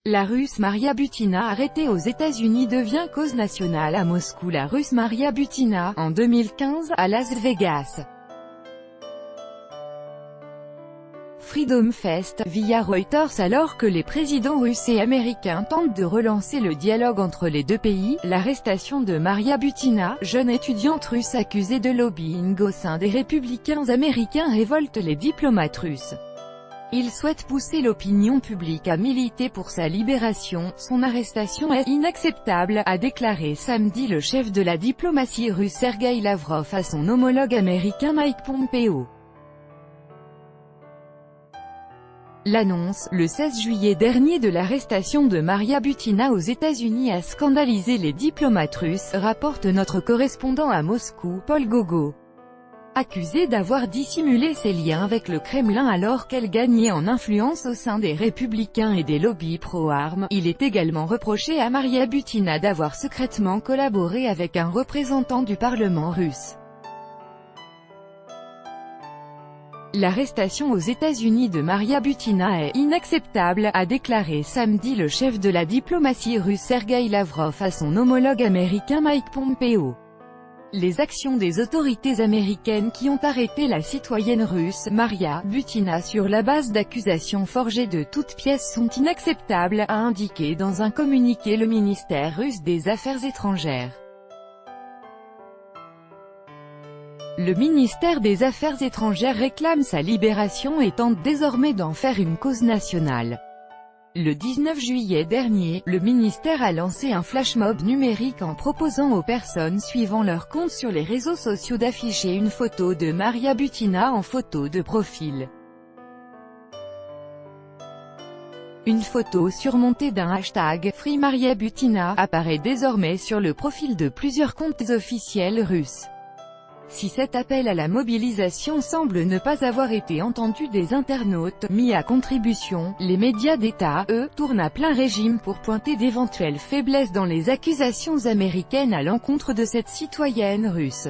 La Russe Maria Butina arrêtée aux États-Unis devient cause nationale à Moscou. La Russe Maria Butina, en 2015, à Las Vegas. Freedom Fest, via Reuters. Alors que les présidents russes et américains tentent de relancer le dialogue entre les deux pays, l'arrestation de Maria Butina, jeune étudiante russe accusée de lobbying au sein des républicains américains, révolte les diplomates russes. Il souhaite pousser l'opinion publique à militer pour sa libération. Son arrestation est inacceptable, a déclaré samedi le chef de la diplomatie russe Sergueï Lavrov à son homologue américain Mike Pompeo. L'annonce, le 16 juillet dernier, de l'arrestation de Maria Butina aux États-Unis a scandalisé les diplomates russes, rapporte notre correspondant à Moscou, Paul Gogo. Accusée d'avoir dissimulé ses liens avec le Kremlin alors qu'elle gagnait en influence au sein des républicains et des lobbies pro-armes, il est également reproché à Maria Butina d'avoir secrètement collaboré avec un représentant du Parlement russe. L'arrestation aux États-Unis de Maria Butina est inacceptable, a déclaré samedi le chef de la diplomatie russe Sergueï Lavrov à son homologue américain Mike Pompeo. Les actions des autorités américaines qui ont arrêté la citoyenne russe, Maria Butina, sur la base d'accusations forgées de toutes pièces sont inacceptables, a indiqué dans un communiqué le ministère russe des Affaires étrangères. Le ministère des Affaires étrangères réclame sa libération et tente désormais d'en faire une cause nationale. Le 19 juillet dernier, le ministère a lancé un flash mob numérique en proposant aux personnes suivant leur compte sur les réseaux sociaux d'afficher une photo de Maria Butina en photo de profil. Une photo surmontée d'un hashtag #FreeMariaButina apparaît désormais sur le profil de plusieurs comptes officiels russes. Si cet appel à la mobilisation semble ne pas avoir été entendu des internautes mis à contribution, les médias d'État, eux, tournent à plein régime pour pointer d'éventuelles faiblesses dans les accusations américaines à l'encontre de cette citoyenne russe.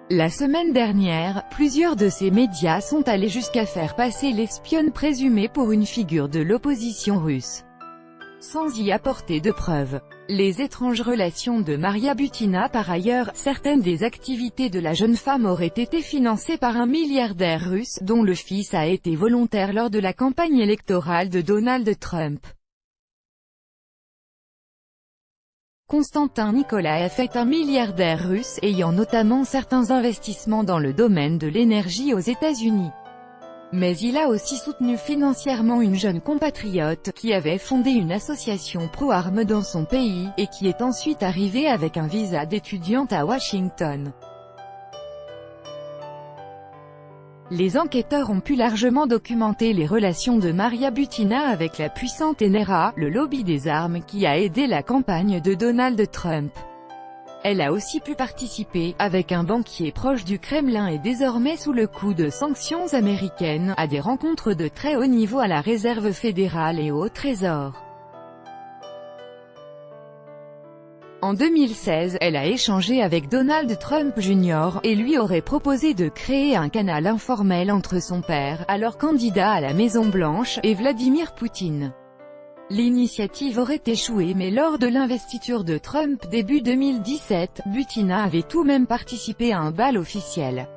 La semaine dernière, plusieurs de ces médias sont allés jusqu'à faire passer l'espionne présumée pour une figure de l'opposition russe, sans y apporter de preuves. Les étranges relations de Maria Butina. Par ailleurs, certaines des activités de la jeune femme auraient été financées par un milliardaire russe, dont le fils a été volontaire lors de la campagne électorale de Donald Trump. Konstantin Nikolaev est un milliardaire russe, ayant notamment certains investissements dans le domaine de l'énergie aux États-Unis. Mais il a aussi soutenu financièrement une jeune compatriote, qui avait fondé une association pro-armes dans son pays, et qui est ensuite arrivée avec un visa d'étudiante à Washington. Les enquêteurs ont pu largement documenter les relations de Maria Butina avec la puissante NRA, le lobby des armes qui a aidé la campagne de Donald Trump. Elle a aussi pu participer, avec un banquier proche du Kremlin et désormais sous le coup de sanctions américaines, à des rencontres de très haut niveau à la Réserve fédérale et au Trésor. En 2016, elle a échangé avec Donald Trump Jr., et lui aurait proposé de créer un canal informel entre son père, alors candidat à la Maison-Blanche, et Vladimir Poutine. L'initiative aurait échoué, mais lors de l'investiture de Trump début 2017, Butina avait tout de même participé à un bal officiel.